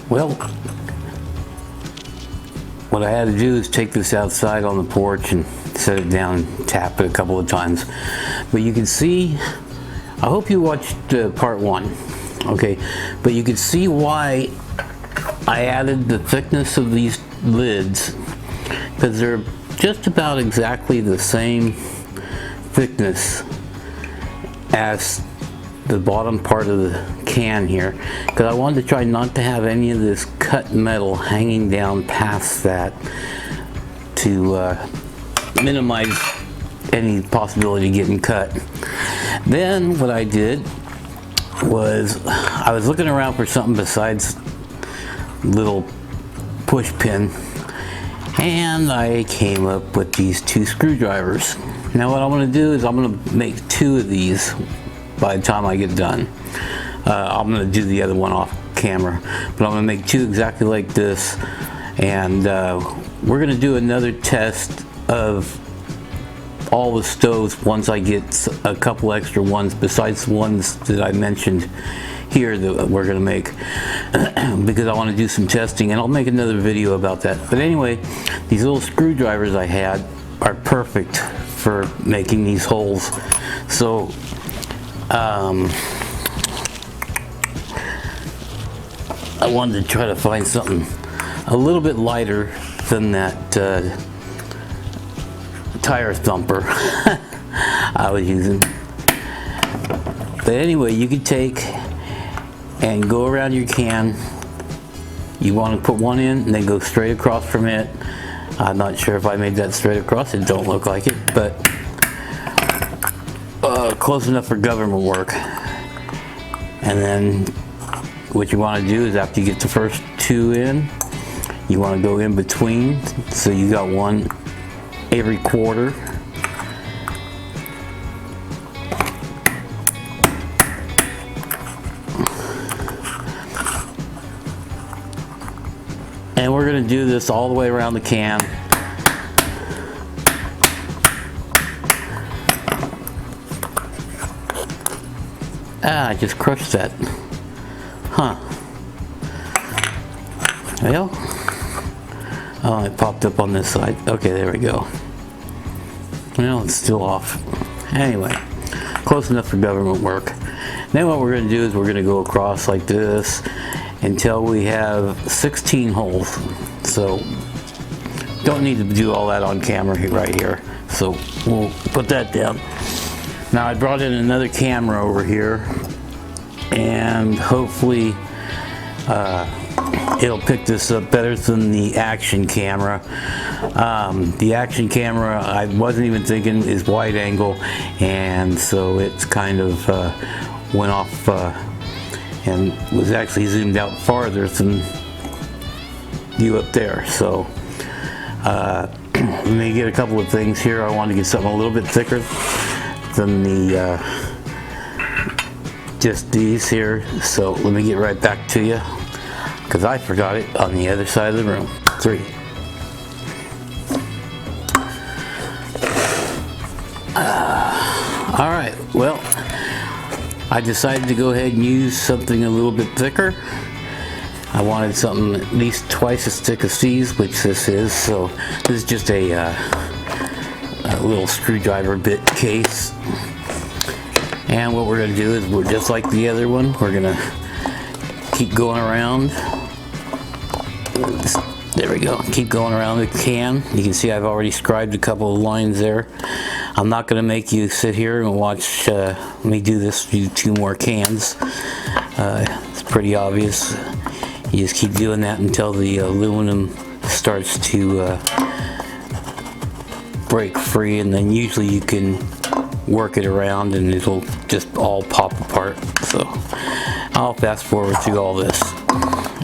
Well, what I had to do is take this outside on the porch and set it down and tap it a couple of times. But you can see, I hope you watched part one, okay? But you can see why I added the thickness of these lids, because they're just about exactly the same thickness as the bottom part of the can here, because I wanted to try not to have any of this cut metal hanging down past that to minimize any possibility of getting cut. Then what I did was I was looking around for something besides little push pin, and I came up with these 2 screwdrivers. Now what I'm going to do is I'm going to make 2 of these by the time I get done. I'm going to do the other one off camera, but I'm going to make 2 exactly like this, and we're going to do another test of all the stoves once I get a couple extra ones besides the ones that I mentioned here that we're going to make, because I want to do some testing, and I'll make another video about that. But anyway, these little screwdrivers I had are perfect for making these holes. So I wanted to try to find something a little bit lighter than that tire thumper I was using. But anyway, you could take and go around your can. You want to put one in and then go straight across from it. I'm not sure if I made that straight across. It don't look like it, but close enough for government work. And then what you want to do is after you get the first 2 in, you want to go in between, so you got one every quarter. And we're going to do this all the way around the can. I just crushed that. Huh. Well, oh, it popped up on this side. Okay, there we go. Well, it's still off. Anyway, close enough for government work. Then what we're going to do is we're going to go across like this until we have 16 holes. So don't need to do all that on camera right here. So we'll put that down. Now I brought in another camera over here, and hopefully it'll pick this up better than the action camera. The action camera, I wasn't even thinking, is wide angle, and so it's kind of went off and was actually zoomed out farther than you up there. So let me get a couple of things here. I want to get something a little bit thicker than the just these here. So let me get right back to you, because I forgot it on the other side of the room. 3. All right, well, I decided to go ahead and use something a little bit thicker. I wanted something at least twice as thick as these, which this is. So this is just a little screwdriver bit case. And what we're going to do is, we're just like the other one, we're going to keep going around. There we go. Keep going around the can. You can see I've already scribed a couple of lines there. I'm not going to make you sit here and watch me do this, do 2 more cans. It's pretty obvious. You just keep doing that until the aluminum starts to break free, and then usually you can work it around and it'll just all pop apart. So I'll fast forward through all this,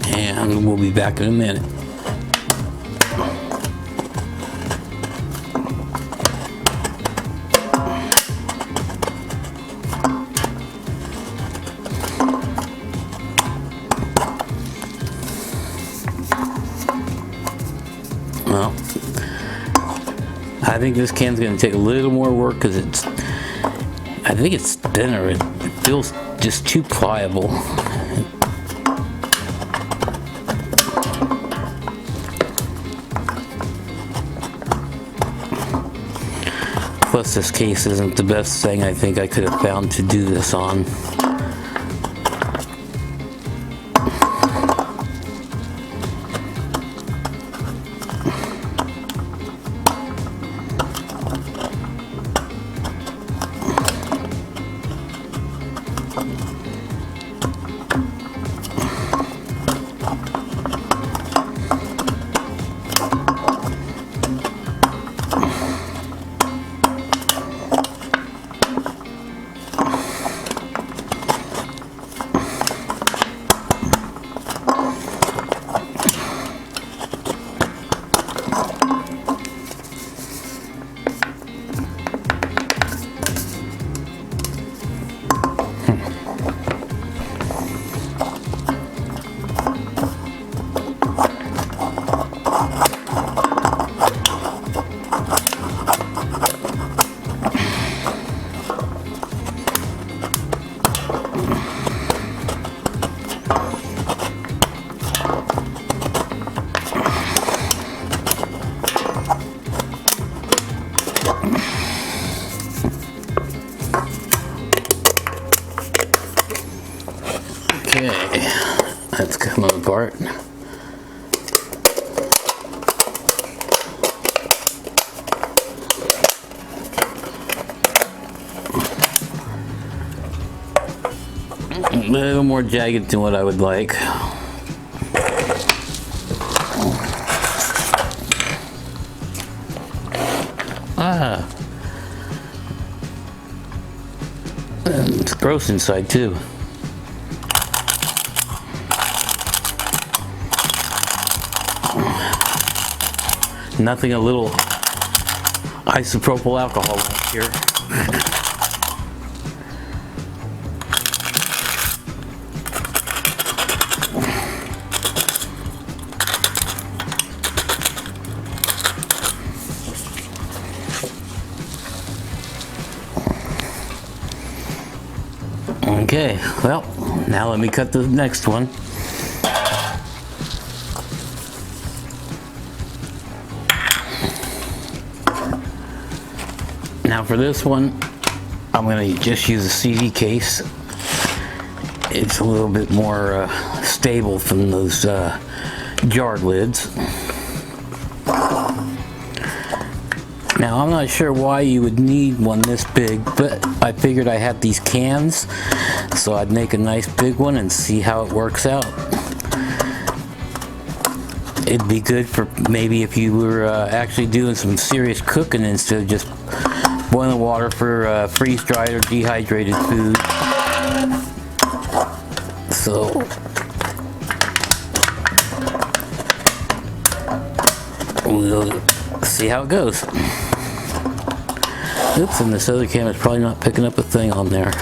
and we'll be back in a minute. Well, I think this can's going to take a little more work because I think it's thinner. It feels just too pliable. Plus this case isn't the best thing I think I could have found to do this on. Okay, that's coming apart. A little more jagged than what I would like. And it's gross inside too. Nothing a little isopropyl alcohol won't cure. Okay, well, now let me cut the next one. Now for this one, I'm going to just use a CD case. It's a little bit more stable than those jar lids. Now I'm not sure why you would need one this big, but I figured I had these cans, so I'd make a nice big one and see how it works out. It'd be good for maybe if you were actually doing some serious cooking instead of just boiling water for freeze-dried or dehydrated food. So we'll see how it goes. Oops, and this other camera's probably not picking up a thing on there.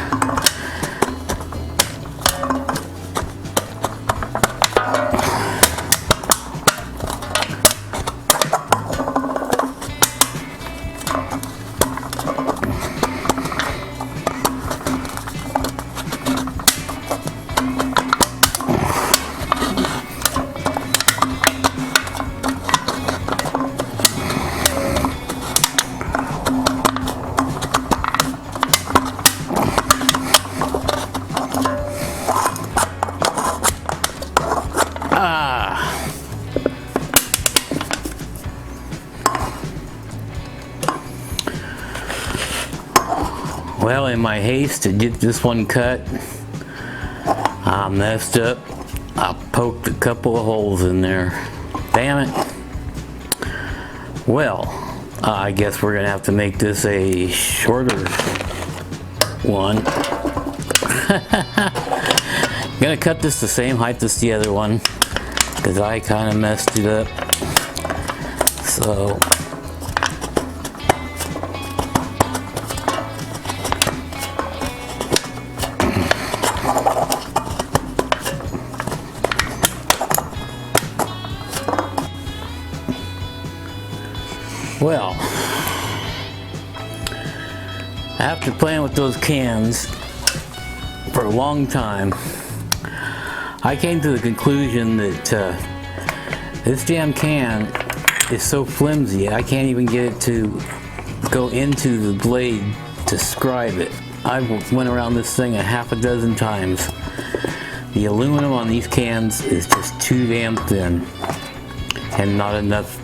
Well, in my haste to get this one cut, I messed up. I poked a couple of holes in there. Damn it. Well, I guess we're gonna have to make this a shorter one. I'm gonna cut this the same height as the other one because I kind of messed it up. So well, after playing with those cans for a long time, I came to the conclusion that this damn can is so flimsy I can't even get it to go into the blade to scribe it. I went around this thing a half a dozen times. The aluminum on these cans is just too damn thin and not enough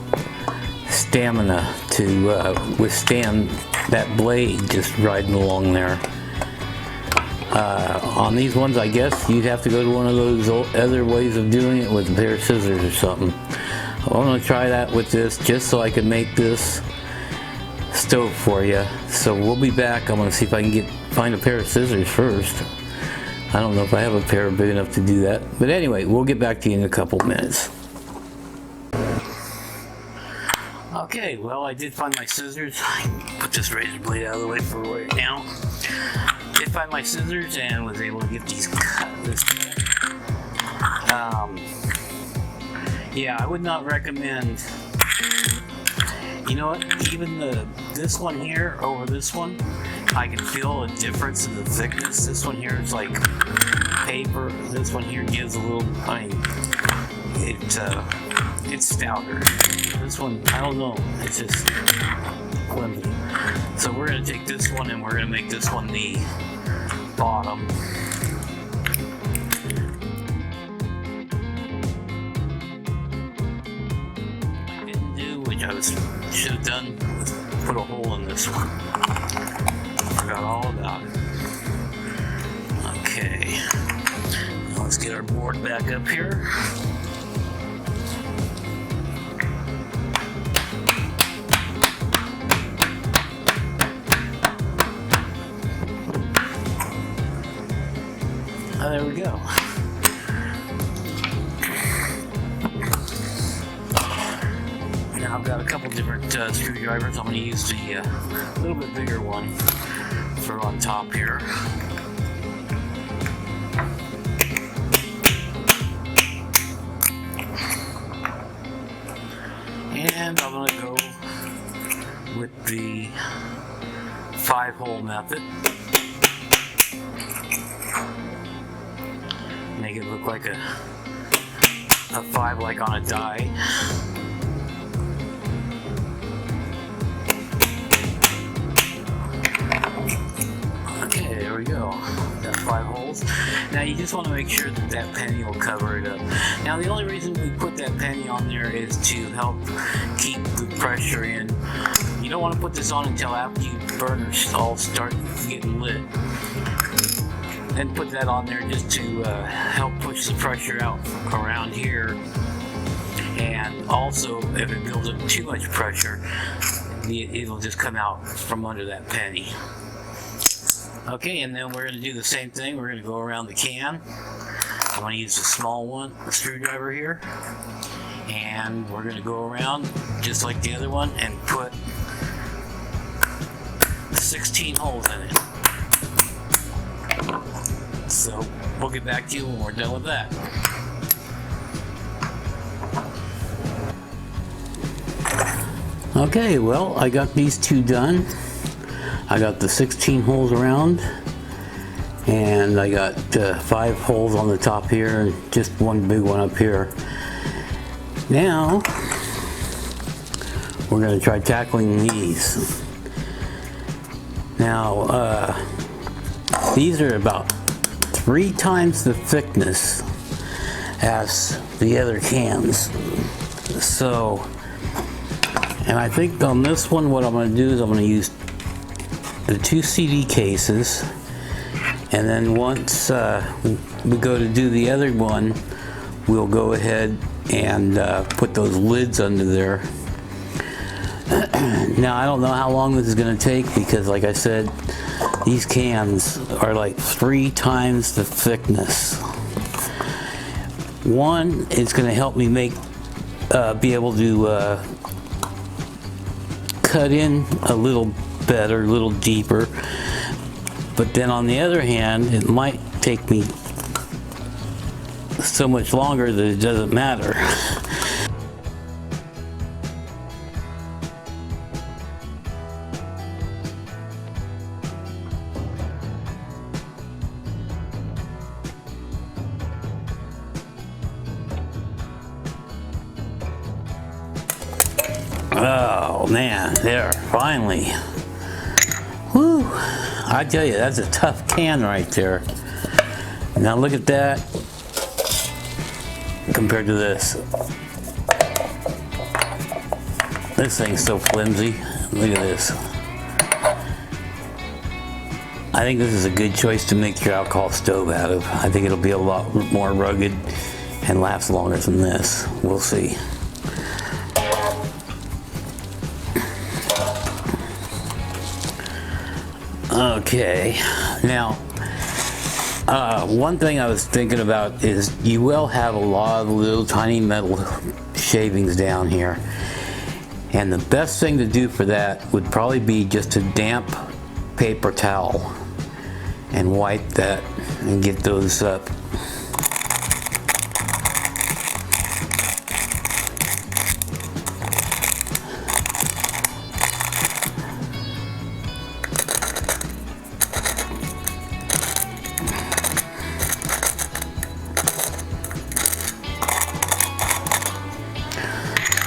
stamina to withstand that blade just riding along there. On these ones, I guess you'd have to go to one of those other ways of doing it with a pair of scissors or something. I'm going to try that with this just so I can make this stove for you. So we'll be back. I'm going to see if I can find a pair of scissors first. I don't know if I have a pair big enough to do that. But anyway, we'll get back to you in a couple minutes. Okay, well, I did find my scissors. I put this razor blade out of the way for right now. Did find my scissors and was able to get these cut. Yeah, I would not recommend. You know what? Even this one here over this one, I can feel a difference in the thickness. This one here is like paper. This one here gives a little. I mean, it's stouter. This one, I don't know. It's just flimsy. So we're gonna take this one and we're gonna make this one the bottom. I didn't do, which I should have done, was put a hole in this one. Forgot all about it. Okay, now let's get our board back up here. Oh, there we go. Now I've got a couple different screwdrivers. I'm going to use the little bit bigger one for on top here. And I'm going to go with the 5-hole method. Make it look like a 5 like on a die. Okay, there we go. Got 5 holes. Now you just want to make sure that that penny will cover it up. Now the only reason we put that penny on there is to help keep the pressure in. You don't want to put this on until after you burners all start getting lit. And put that on there just to help push the pressure out around here. And also, if it builds up too much pressure, it'll just come out from under that penny. Okay, and then we're going to do the same thing. We're going to go around the can. I'm going to use the small one, the screwdriver here. And we're going to go around just like the other one and put 16 holes in it. So we'll get back to you when we're done with that. Okay, well, I got these two done. I got the 16 holes around, and I got 5 holes on the top here, and just one big one up here. Now we're going to try tackling these. Now these are about 3 times the thickness as the other cans. So, and I think on this one what I'm going to do is I'm going to use the 2 CD cases, and then once we go to do the other one, we'll go ahead and put those lids under there. Now I don't know how long this is going to take, because like I said, these cans are like 3 times the thickness. One is going to help me be able to cut in a little better, a little deeper. But then on the other hand, it might take me so much longer that it doesn't matter. Oh man, there, finally. I tell you, that's a tough can right there. Now look at that compared to this. This thing's so flimsy. Look at this. I think this is a good choice to make your alcohol stove out of. I think it'll be a lot more rugged and last longer than this. We'll see. Okay, now one thing I was thinking about is you will have a lot of little tiny metal shavings down here, and the best thing to do for that would probably be just a damp paper towel and wipe that and get those up.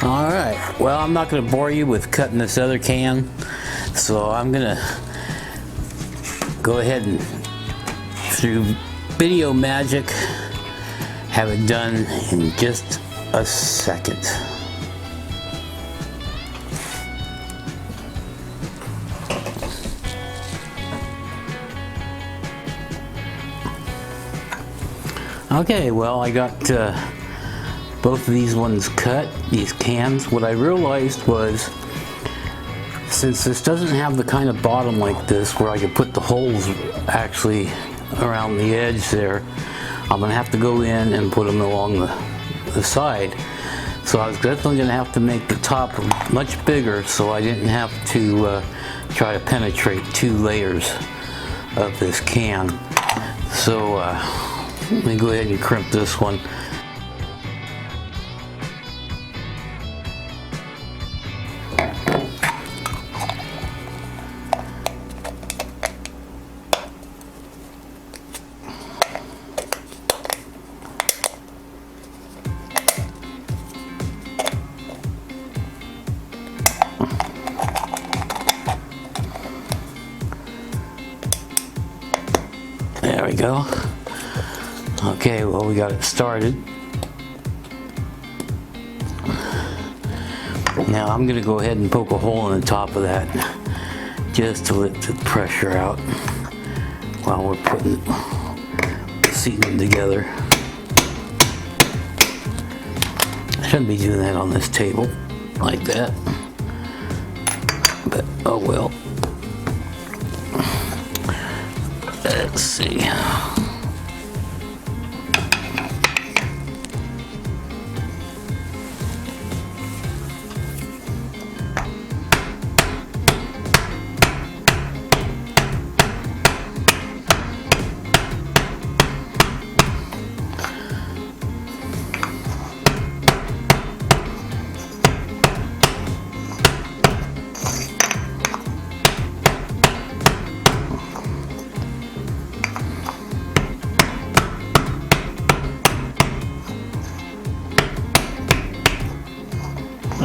All right, well, I'm not going to bore you with cutting this other can, so I'm going to go ahead and, through video magic, have it done in just a second. Okay, well, I got both of these ones cut, these cans. What I realized was, since this doesn't have the kind of bottom like this where I could put the holes actually around the edge there, I'm gonna have to go in and put them along the side. So I was definitely gonna have to make the top much bigger so I didn't have to try to penetrate 2 layers of this can. So let me go ahead and crimp this one. There we go. Okay, well, we got it started. Now I'm going to go ahead and poke a hole in the top of that just to let the pressure out while we're putting seating together. I shouldn't be doing that on this table like that, but oh well. Let's see.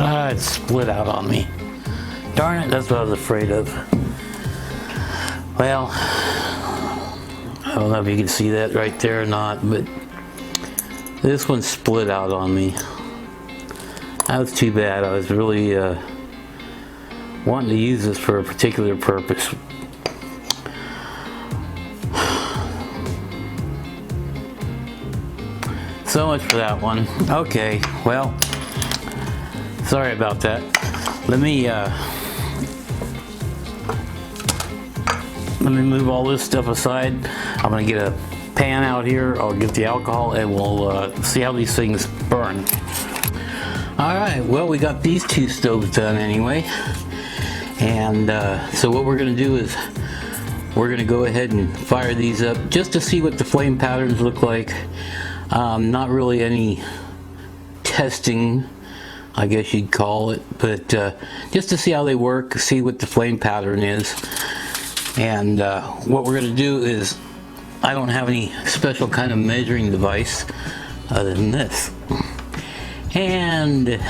Ah, it split out on me. Darn it, that's what I was afraid of. Well, I don't know if you can see that right there or not, but this one split out on me. That was too bad. I was really wanting to use this for a particular purpose. So much for that one. Okay, well, sorry about that. Let me move all this stuff aside. I'm gonna get a pan out here. I'll get the alcohol and we'll see how these things burn. All right, well, we got these 2 stoves done anyway. And so what we're gonna do is we're gonna go ahead and fire these up just to see what the flame patterns look like. Not really any testing, I guess you'd call it, but just to see how they work, see what the flame pattern is. And what we're going to do is, I don't have any special kind of measuring device other than this. And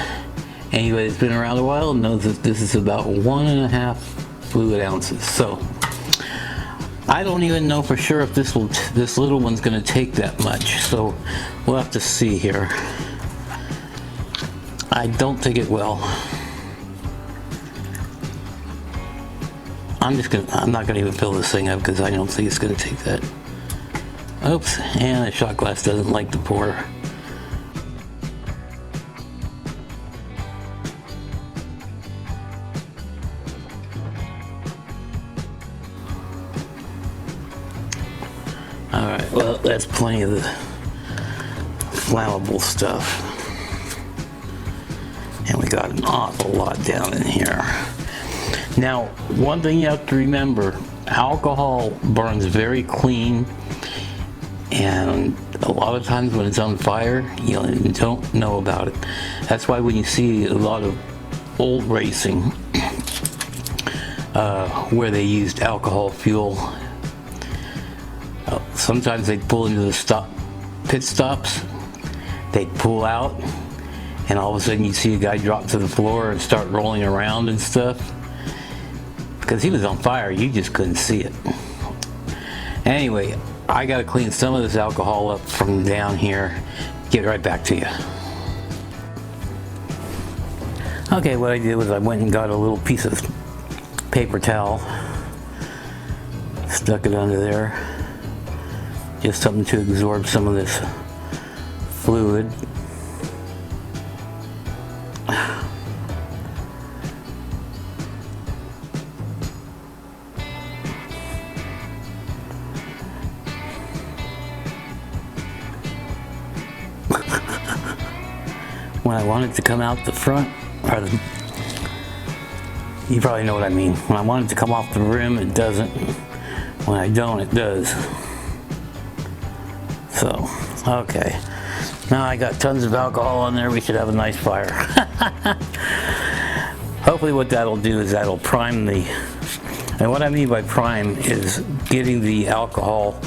anybody that's been around a while knows that this is about 1.5 fluid ounces. So I don't even know for sure if this little one's going to take that much, so we'll have to see here. I don't think it will. I'm not going to even fill this thing up because I don't think it's going to take that. Oops, and the shot glass doesn't like to pour. Alright, well, that's plenty of the flammable stuff. And we got an awful lot down in here. Now, one thing you have to remember, alcohol burns very clean, and a lot of times when it's on fire, you don't know about it. That's why when you see a lot of old racing where they used alcohol fuel, sometimes they'd pull into the pit stops, they'd pull out, and all of a sudden you'd see a guy drop to the floor and start rolling around and stuff. Because he was on fire, you just couldn't see it. Anyway, I gotta clean some of this alcohol up from down here. Get right back to you. Okay, what I did was I went and got a little piece of paper towel, stuck it under there. Just something to absorb some of this fluid. When I want it to come out the front, you probably know what I mean. When I want it to come off the rim, it doesn't. When I don't, it does. So, okay. Now I got tons of alcohol on there, we should have a nice fire. Hopefully what that'll do is that'll prime and what I mean by prime is getting the alcohol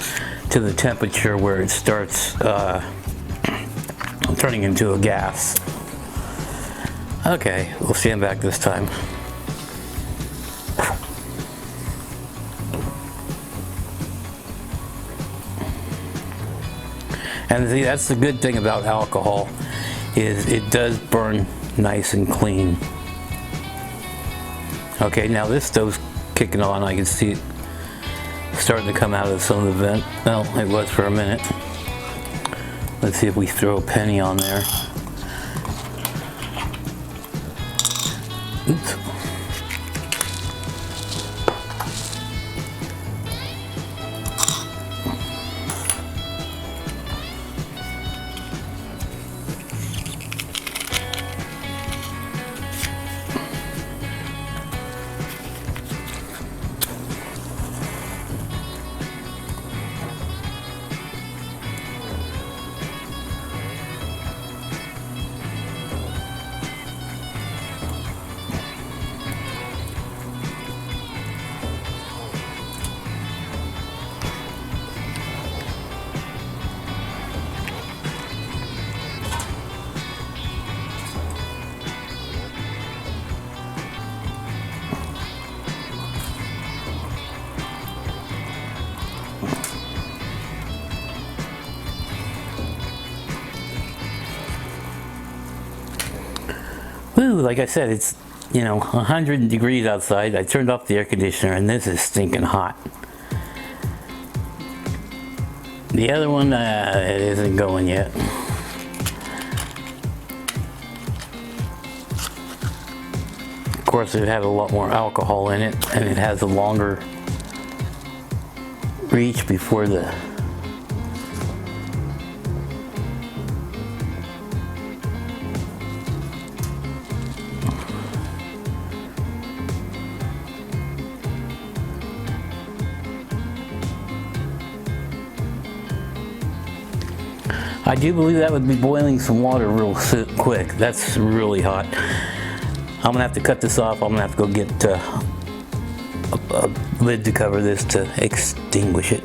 to the temperature where it starts turning into a gas. Okay, we'll stand back this time. And see, that's the good thing about alcohol, is it does burn nice and clean. Okay, now this stove's kicking on. I can see it starting to come out of some of the vent. Well, it was for a minute. Let's see if we throw a penny on there. Oops. Woo, like I said, it's, 100 degrees outside. I turned off the air conditioner and this is stinking hot. The other one, it isn't going yet. Of course, it had a lot more alcohol in it and it has a longer reach before the I do believe that would be boiling some water real quick. That's really hot. I'm gonna have to cut this off. I'm gonna have to go get a lid to cover this to extinguish it.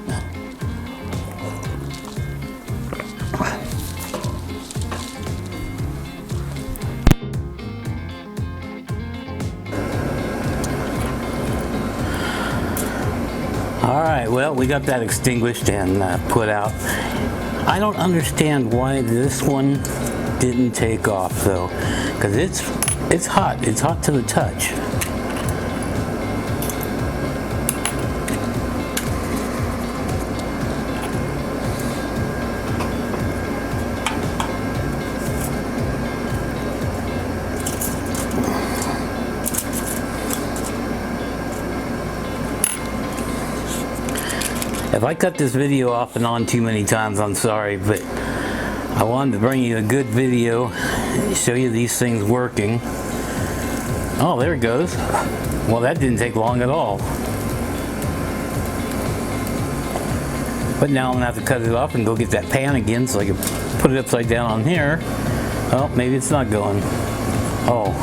Alright, well, we got that extinguished and put out. I don't understand why this one didn't take off though, because it's hot. It's hot to the touch. If I cut this video off and on too many times, I'm sorry, but I wanted to bring you a good video, show you these things working. Oh, there it goes. Well, that didn't take long at all. But now I'm gonna have to cut it off and go get that pan again so I can put it upside down on here. Oh, maybe it's not going. Oh.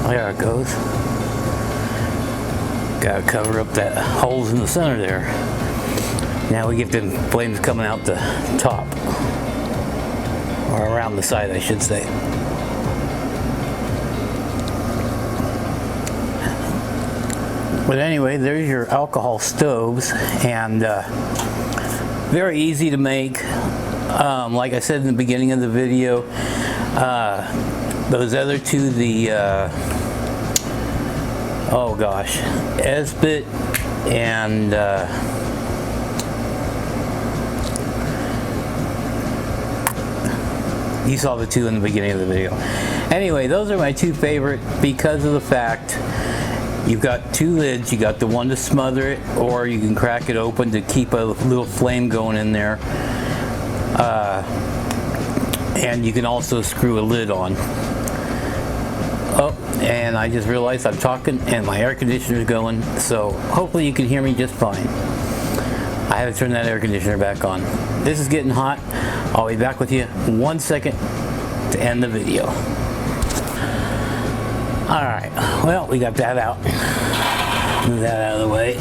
There it goes. Gotta cover up that holes in the center there. Now we get the flames coming out the top. Or around the side, I should say. But anyway, there's your alcohol stoves, and very easy to make. Like I said in the beginning of the video, those other two, the oh gosh, Esbit and you saw the two in the beginning of the video. Anyway, those are my two favorite because of the fact you've got two lids. You got the one to smother it, or you can crack it open to keep a little flame going in there. And you can also screw a lid on. Oh, and I just realized I'm talking and my air conditioner is going, so hopefully you can hear me just fine. I have to turn that air conditioner back on. This is getting hot. I'll be back with you 1 second to end the video. Alright, well, we got that out. Move that out of the way.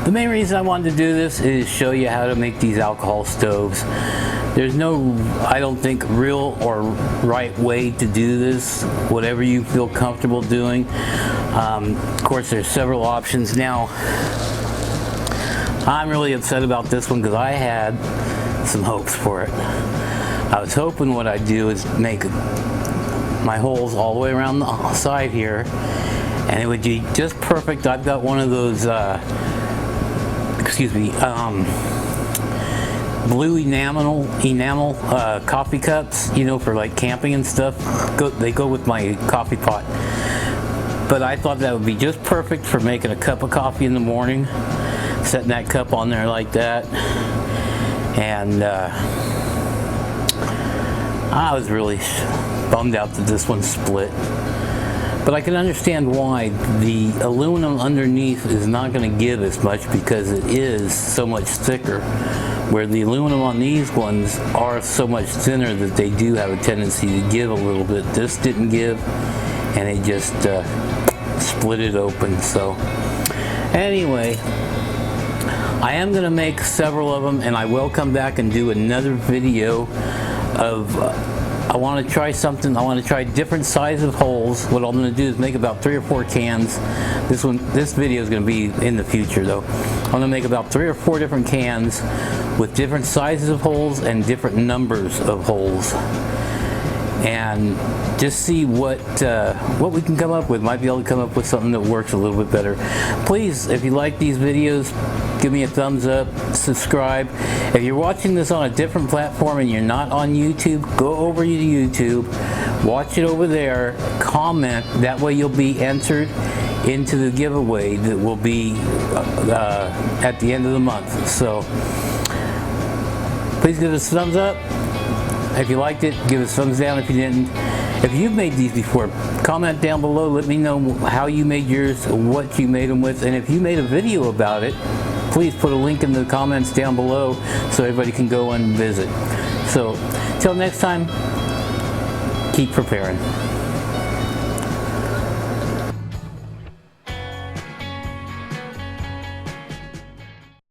The main reason I wanted to do this is show you how to make these alcohol stoves. There's no, I don't think, real or right way to do this. Whatever you feel comfortable doing. Of course, there's several options. Now, I'm really upset about this one because I had some hopes for it. I was hoping what I'd do is make my holes all the way around the side here, and it would be just perfect. I've got one of those, blue enamel coffee cups, you know, for like camping and stuff. They go with my coffee pot. But I thought that would be just perfect for making a cup of coffee in the morning, setting that cup on there like that. And I was really bummed out that this one split. But I can understand why. The aluminum underneath is not going to give as much because it is so much thicker, where the aluminum on these ones are so much thinner that they do have a tendency to give a little bit. This didn't give, and it just split it open. So anyway, I am going to make several of them, and I will come back and do another video of I want to try something. I want to try different size of holes. What I'm going to do is make about 3 or 4 cans. This video is going to be in the future though. I'm going to make about 3 or 4 different cans with different sizes of holes and different numbers of holes, and just see what we can come up with. Might be able to come up with something that works a little bit better. Please, if you like these videos, give me a thumbs up, subscribe. If you're watching this on a different platform and you're not on YouTube, go over to YouTube, watch it over there, comment. That way you'll be entered into the giveaway that will be at the end of the month. So please give us a thumbs up. If you liked it, give us a thumbs down if you didn't. If you've made these before, comment down below. Let me know how you made yours, what you made them with, and if you made a video about it, please put a link in the comments down below so everybody can go and visit. So, till next time, keep preparing.